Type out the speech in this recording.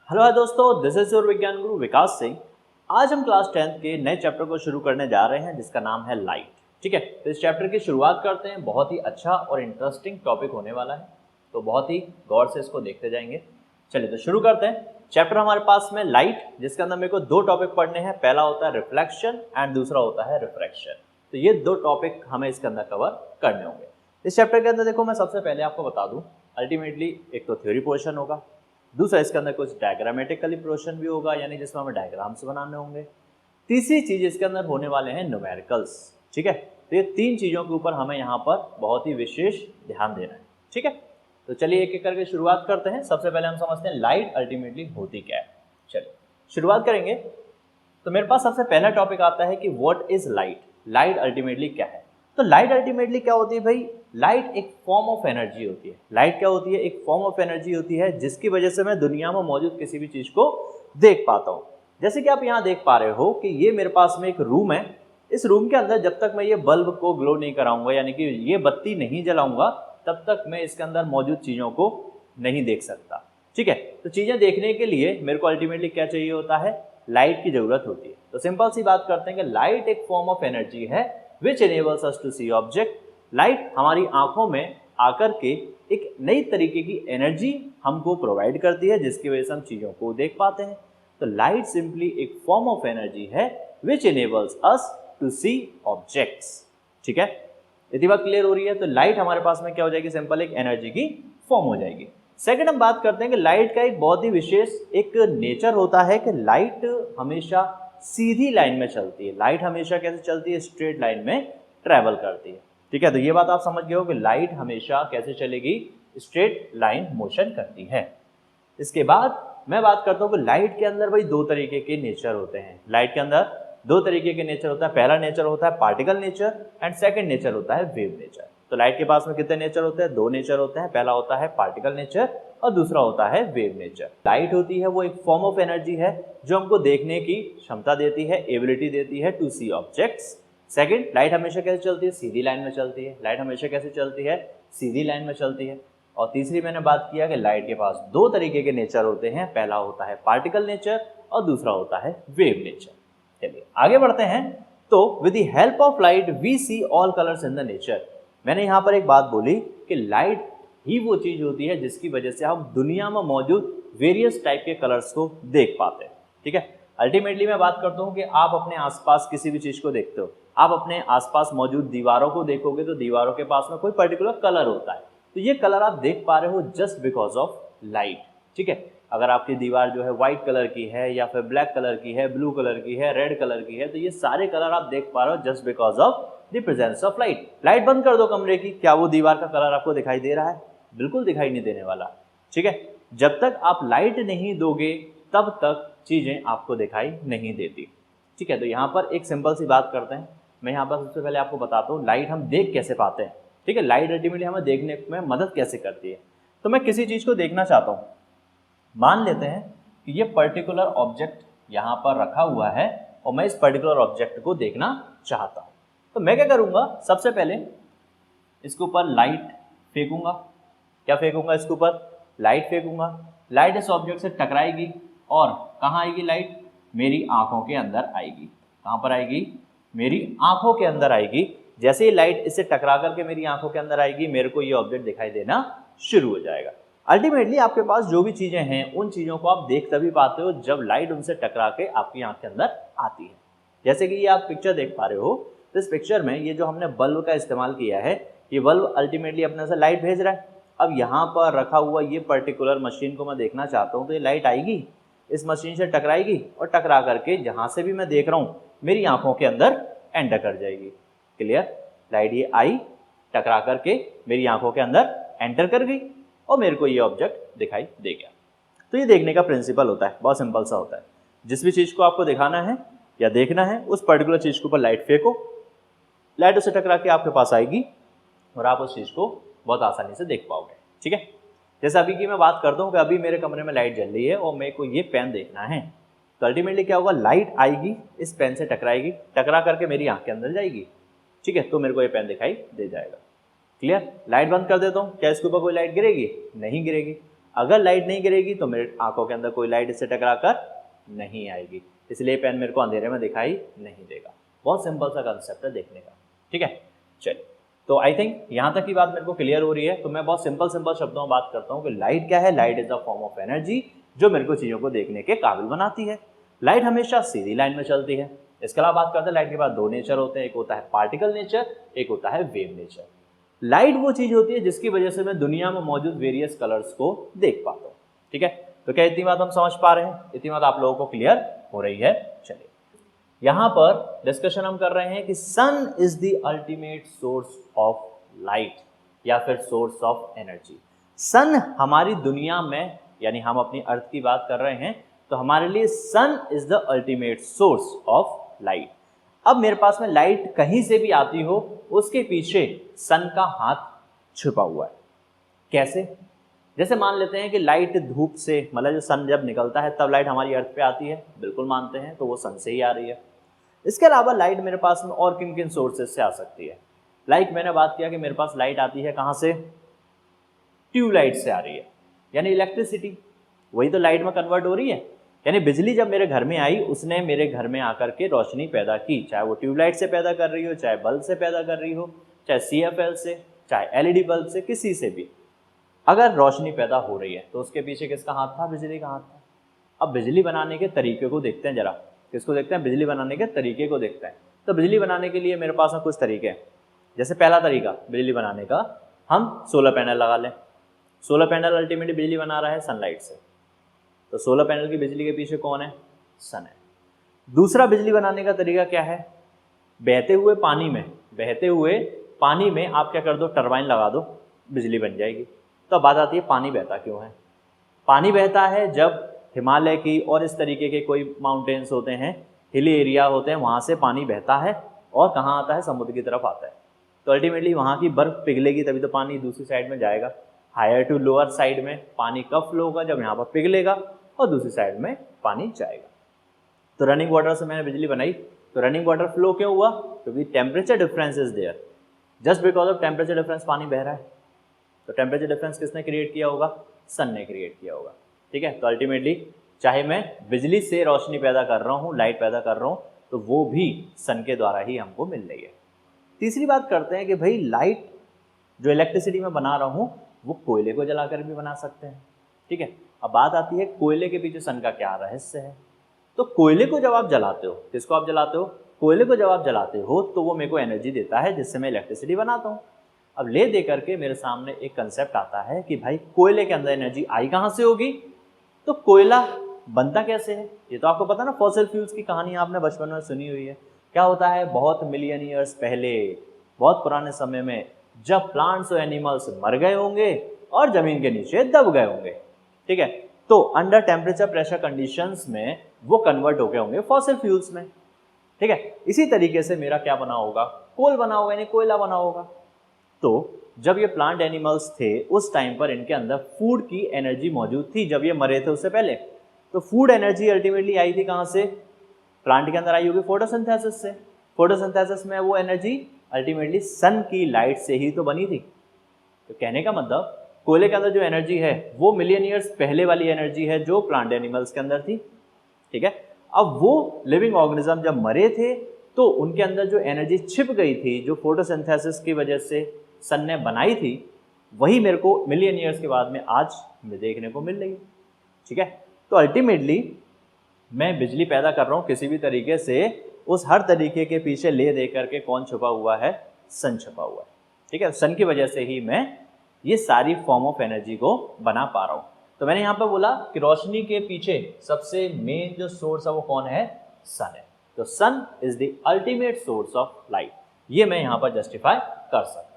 Hello दोस्तों, this is your विज्ञान गुरु विकास सिंह। आज हम क्लास 10th के नए चैप्टर को शुरू करने जा रहे हैं जिसका नाम है लाइट। ठीक है, तो इस चैप्टर की शुरुआत करते हैं। बहुत ही अच्छा और इंटरेस्टिंग टॉपिक होने वाला है, तो बहुत ही गौर से इसको देखते जाएंगे। चलिए तो शुरू करते हैं। चैप्टर हमारे पास में लाइट, जिसके अंदर मेरे को दो टॉपिक पढ़ने हैं। पहला होता है रिफ्लेक्शन एंड दूसरा होता है रिफ्रैक्शन। तो ये दो टॉपिक हमें इसके अंदर कवर करने होंगे। इस चैप्टर के अंदर देखो, मैं सबसे पहले आपको बता दूं, अल्टीमेटली एक तो थ्योरी पोर्शन होगा, दूसरा इसके अंदर कुछ डायग्रामेटिकली पोर्शन भी होगा, यानी जिसमें हमें डायग्राम्स बनाने होंगे। तीसरी चीज इसके अंदर होने वाले हैं न्यूमेरिकल्स। ठीक है, तो ये तीन चीजों के ऊपर हमें यहाँ पर बहुत ही विशेष ध्यान देना है। ठीक है, तो चलिए एक एक करके शुरुआत करते हैं। सबसे पहले हम समझते हैं लाइट अल्टीमेटली होती क्या है। चलिए शुरुआत करेंगे। तो मेरे पास सबसे पहला टॉपिक आता है कि what is light. Light ultimately क्या है? तो लाइट अल्टीमेटली क्या होती है भाई? लाइट एक फॉर्म ऑफ एनर्जी होती है। लाइट क्या होती है? एक फॉर्म ऑफ एनर्जी होती है जिसकी वजह से मैं दुनिया में मौजूद किसी भी चीज को देख पाता हूँ। जैसे कि आप यहाँ देख पा रहे हो कि ये मेरे पास में एक रूम है। इस रूम के अंदर जब तक मैं ये बल्ब को ग्लो नहीं कराऊंगा, यानी कि ये बत्ती नहीं जलाऊंगा, तब तक मैं इसके अंदर मौजूद चीजों को नहीं देख सकता। ठीक है, तो चीजें देखने के लिए मेरे को अल्टीमेटली क्या चाहिए होता है? लाइट की जरूरत होती है। तो सिंपल सी बात करते हैं कि लाइट एक फॉर्म ऑफ एनर्जी है विच enables us to see object। Light हमारी आंखों में आकर के एक नई तरीके की एनर्जी हमको प्रोवाइड करती है, जिसकी वजह से हम चीजों को देख पाते हैं। तो लाइट सिंपली एक फॉर्म ऑफ एनर्जी है विच enables us to see objects। ठीक है, इतनी बात क्लियर हो रही है? तो लाइट हमारे पास में क्या हो जाएगी? सिंपल एक एनर्जी की फॉर्म हो जाएगी। सेकंड हम बात करते हैं कि लाइट का एक बहुत ही विशेष एक नेचर होता है कि लाइट हमेशा सीधी लाइन में चलती है। लाइट हमेशा कैसे चलती है? स्ट्रेट लाइन में ट्रेवल करती है। ठीक है, तो ये बात आप समझ गए हो कि लाइट हमेशा कैसे चलेगी? स्ट्रेट लाइन मोशन करती है। इसके बाद मैं बात करता हूँ कि लाइट के अंदर भाई दो तरीके के नेचर होते हैं। लाइट के अंदर दो तरीके के नेचर होता है। पहला नेचर होता है particle nature and second nature होता है वेव नेचर। तो लाइट के पास में कितने नेचर होते हैं? दो नेचर होते हैं। पहला होता है पार्टिकल नेचर और दूसरा होता है वेव नेचर। लाइट होती है वो एक फॉर्म ऑफ एनर्जी है जो हमको देखने की क्षमता देती है, एबिलिटी देती है to see objects. Second, light हमेशा कैसे चलती है? सीधी लाइन में चलती है। लाइट हमेशा कैसे चलती है? सीधी लाइन में चलती है। और तीसरी मैंने बात किया कि लाइट के पास दो तरीके के नेचर होते हैं। पहला होता है पार्टिकल नेचर और दूसरा होता है वेव नेचर। चलिए आगे बढ़ते हैं। तो with the help of light we see all colours in the nature. मैंने यहाँ पर एक बात बोली कि लाइट ही वो चीज होती है जिसकी वजह से हम दुनिया में मौजूद वेरियस टाइप के कलर्स को देख पाते हैं। ठीक है, अल्टीमेटली मैं बात करता हूँ कि आप अपने आसपास किसी भी चीज को देखते हो, आप अपने आसपास मौजूद दीवारों को देखोगे तो दीवारों के पास में कोई पर्टिकुलर कलर होता है। तो ये कलर आप देख पा रहे हो जस्ट बिकॉज ऑफ लाइट। ठीक है, अगर आपकी दीवार जो है व्हाइट कलर की है या फिर ब्लैक कलर की है, ब्लू कलर की है, रेड कलर की है, तो ये सारे कलर आप देख पा रहे हो just because of the presence of light. Light बंद कर दो कमरे की, क्या वो दीवार का कलर आपको दिखाई दे रहा है? बिल्कुल दिखाई नहीं देने वाला। ठीक है, जब तक आप लाइट नहीं दोगे तब तक चीजें आपको दिखाई नहीं देती। ठीक है, तो यहाँ पर एक सिंपल सी बात करते हैं। मैं यहाँ पर सबसे पहले आपको बताता हूँ लाइट हम देख कैसे पाते हैं। ठीक है, लाइट अल्टीमेटली हमें देखने में मदद कैसे करती है। तो मैं किसी चीज को देखना चाहता हूँ, मान लेते हैं कि ये पर्टिकुलर ऑब्जेक्ट यहाँ पर रखा हुआ है और मैं इस पर्टिकुलर ऑब्जेक्ट को देखना चाहता हूँ। तो मैं क्या करूँगा? सबसे पहले इसके ऊपर लाइट फेंकूंगा। क्या फेंकूंगा? इसके ऊपर लाइट फेंकूंगा। लाइट इस ऑब्जेक्ट से टकराएगी और कहाँ आएगी लाइट? मेरी आंखों के अंदर आएगी। कहाँ पर आएगी? मेरी आंखों के अंदर आएगी। जैसे ही लाइट इससे टकरा करके मेरी आंखों के अंदर आएगी, मेरे को ये ऑब्जेक्ट दिखाई देना शुरू हो जाएगा। अल्टीमेटली आपके पास जो भी चीजें हैं उन चीजों को आप देख तभी पाते हो जब लाइट उनसे टकरा के आपकी आंख के अंदर आती है। जैसे कि ये आप पिक्चर देख पा रहे हो, तो इस पिक्चर में ये जो हमने बल्ब का इस्तेमाल किया है, ये बल्ब अल्टीमेटली अपने से लाइट भेज रहा है। अब यहाँ पर रखा हुआ ये पर्टिकुलर मशीन को मैं देखना चाहता हूँ, तो ये लाइट आएगी, इस मशीन से टकराएगी और टकरा करके जहाँ से भी मैं देख रहा हूँ मेरी आंखों के अंदर एंटर कर जाएगी। क्लियर? लाइट ये आई, टकरा करके मेरी आंखों के अंदर एंटर कर गई और मेरे को ये ऑब्जेक्ट दिखाई दे गया। तो ये देखने का प्रिंसिपल होता है, बहुत सिंपल सा होता है। जिस भी चीज़ को आपको दिखाना है या देखना है, उस पर्टिकुलर चीज़ के ऊपर लाइट फेंको, लाइट उसे टकरा के आपके पास आएगी और आप उस चीज़ को बहुत आसानी से देख पाओगे। ठीक है, जैसे अभी की मैं बात करता हूँ कि अभी मेरे कमरे में लाइट जल रही है और मेरे को ये पेन देखना है, तो अल्टीमेटली क्या होगा? लाइट आएगी, इस पेन से टकराएगी, टकरा करके मेरी आंख के अंदर जाएगी। ठीक है, तो मेरे को ये पेन दिखाई दे जाएगा। क्लियर? लाइट बंद कर देता हूँ, क्या इसके ऊपर कोई लाइट गिरेगी? नहीं गिरेगी। अगर लाइट नहीं गिरेगी तो मेरे आंखों के अंदर कोई लाइट इससे टकरा कर नहीं आएगी, इसलिए पेन मेरे को अंधेरे में दिखाई नहीं देगा। बहुत सिंपल सा कंसेप्ट है देखने का, ठीक है। चलिए, तो आई थिंक यहाँ तक की बात मेरे को क्लियर हो रही है। तो मैं बहुत सिंपल शब्दों में बात करता हूँ कि लाइट क्या है। Light is a form of energy जो मेरे को चीज़ों को देखने के काबिल बनाती है। लाइट हमेशा सीधी लाइन में चलती है। इसके अलावा बात करते हैं लाइट के बाद दो नेचर होते हैं, एक होता है पार्टिकल नेचर, एक होता है वेव नेचर। लाइट वो चीज़ होती है जिसकी वजह से मैं दुनिया में मौजूद वेरियस कलर्स को देख पाता हूँ, ठीक है। तो क्या इतनी बात हम समझ पा रहे हैं? इतनी बात आप लोगों को क्लियर हो रही है? चलिए, यहाँ पर डिस्कशन हम कर रहे हैं कि sun is the ultimate source of light या फिर सोर्स ऑफ एनर्जी। सन हमारी दुनिया में, यानी हम अपनी अर्थ की बात कर रहे हैं, तो हमारे लिए sun is the ultimate source of light. अब मेरे पास में लाइट कहीं से भी आती हो, उसके पीछे सन का हाथ छुपा हुआ है। कैसे? जैसे मान लेते हैं कि लाइट धूप से, मतलब जो सन जब निकलता है तब लाइट हमारी अर्थ पे आती है, बिल्कुल मानते हैं, तो वो सन से ही आ रही है। इसके अलावा लाइट मेरे पास में और किन किन सोर्सेज से आ सकती है? लाइक मैंने बात किया कि मेरे पास लाइट आती है कहाँ से? ट्यूबलाइट से आ रही है, यानी इलेक्ट्रिसिटी, वही तो लाइट में कन्वर्ट हो रही है। यानी बिजली जब मेरे घर में आई, उसने मेरे घर में आकर के रोशनी पैदा की, चाहे वो ट्यूबलाइट से पैदा कर रही हो, चाहे बल्ब से पैदा कर रही हो, चाहे CFL से, चाहे LED बल्ब से, किसी से भी अगर रोशनी पैदा हो रही है तो उसके पीछे किसका हाथ था? बिजली का हाथ था। अब बिजली बनाने के तरीके को देखते हैं जरा। किसको देखते हैं? बिजली बनाने के तरीके को देखते हैं। तो बिजली बनाने के लिए मेरे पास में कुछ तरीके हैं। जैसे पहला तरीका बिजली बनाने का, हम सोलर पैनल लगा लें। सोलर पैनल अल्टीमेटली बिजली बना रहा है सनलाइट से, तो सोलर पैनल की बिजली के पीछे कौन है? सन है। दूसरा बिजली बनाने का तरीका क्या है? बहते हुए पानी में आप क्या कर दो? टरबाइन लगा दो, बिजली बन जाएगी। तो अब बात आती है पानी बहता क्यों है? पानी बहता है जब हिमालय की और इस तरीके के कोई माउंटेन्स होते हैं, हिली एरिया होते हैं, वहाँ से पानी बहता है और कहाँ आता है? समुद्र की तरफ आता है। तो अल्टीमेटली वहाँ की बर्फ़ पिघलेगी तभी तो पानी दूसरी साइड में जाएगा। हायर टू लोअर साइड में पानी कब फ्लो होगा? जब यहाँ पर पिघलेगा और दूसरी साइड में पानी जाएगा। तो रनिंग वाटर से मैंने बिजली बनाई, तो रनिंग वाटर फ्लो क्यों हुआ? क्योंकि temperature difference is there. Just because of temperature difference पानी बह रहा है। तो टेम्परेचर डिफरेंस किसने क्रिएट किया होगा? सन ने क्रिएट किया होगा, ठीक है। तो अल्टीमेटली चाहे मैं बिजली से रोशनी पैदा कर रहा हूँ, लाइट पैदा कर रहा हूँ, तो वो भी सन के द्वारा ही हमको मिल रही है। तीसरी बात करते हैं कि भाई लाइट जो इलेक्ट्रिसिटी में बना रहा हूँ वो कोयले को जलाकर भी बना सकते हैं, ठीक है। अब बात आती है कोयले के पीछे सन का क्या रहस्य है। तो कोयले को जब आप जलाते हो, किसको आप जलाते हो? कोयले को जब आप जलाते हो तो वो मेरे को एनर्जी देता है जिससे मैं इलेक्ट्रिसिटी बनाता हूँ। अब ले दे करके मेरे सामने एक कंसेप्ट आता है कि भाई कोयले के अंदर एनर्जी आई कहाँ से होगी? तो कोयला बनता कैसे है? ये तो आपको पता ना, फॉसिल फ्यूल्स की कहानी आपने बचपन में सुनी हुई है। क्या होता है? बहुत मिलियन ईयर्स पहले, बहुत पुराने समय में, जब प्लांट्स और एनिमल्स मर गए होंगे और जमीन के नीचे दब गए होंगे, ठीक है, तो अंडर टेम्परेचर प्रेशर कंडीशंस में वो कन्वर्ट हो गए होंगे फॉसिल फ्यूल्स में, ठीक है। इसी तरीके से मेरा क्या बना होगा? कोल बना होगा, यानी कोयला बना होगा। तो जब ये प्लांट एनिमल्स थे उस टाइम पर इनके अंदर फूड की एनर्जी मौजूद थी, जब ये मरे थे उससे पहले। तो फूड एनर्जी अल्टीमेटली आई थी कहाँ से? प्लांट के अंदर आई होगी फोटोसिंथेसिस से। फोटोसिंथेसिस में वो एनर्जी अल्टीमेटली सन की लाइट से ही तो बनी थी। तो कहने का मतलब कोयले के अंदर जो एनर्जी है वो मिलियन ईयर्स पहले वाली एनर्जी है जो प्लांट एनिमल्स के अंदर थी, ठीक है। अब वो लिविंग ऑर्गेनिज्म जब मरे थे तो उनके अंदर जो एनर्जी छिप गई थी, जो फोटोसिंथेसिस की वजह से सन ने बनाई थी, वही मेरे को मिलियन ईयर्स के बाद में आज देखने को मिल रही है, ठीक है। तो अल्टीमेटली मैं बिजली पैदा कर रहा हूँ किसी भी तरीके से, उस हर तरीके के पीछे ले दे करके कौन छुपा हुआ है? सन छुपा हुआ है, ठीक है। सन की वजह से ही मैं ये सारी फॉर्म ऑफ एनर्जी को बना पा रहा हूँ। तो मैंने यहाँ पर बोला कि रोशनी के पीछे सबसे मेन जो सोर्स है वो कौन है? सन है। तो sun is the ultimate source of light, ये मैं यहाँ पर जस्टिफाई कर सकता हूँ।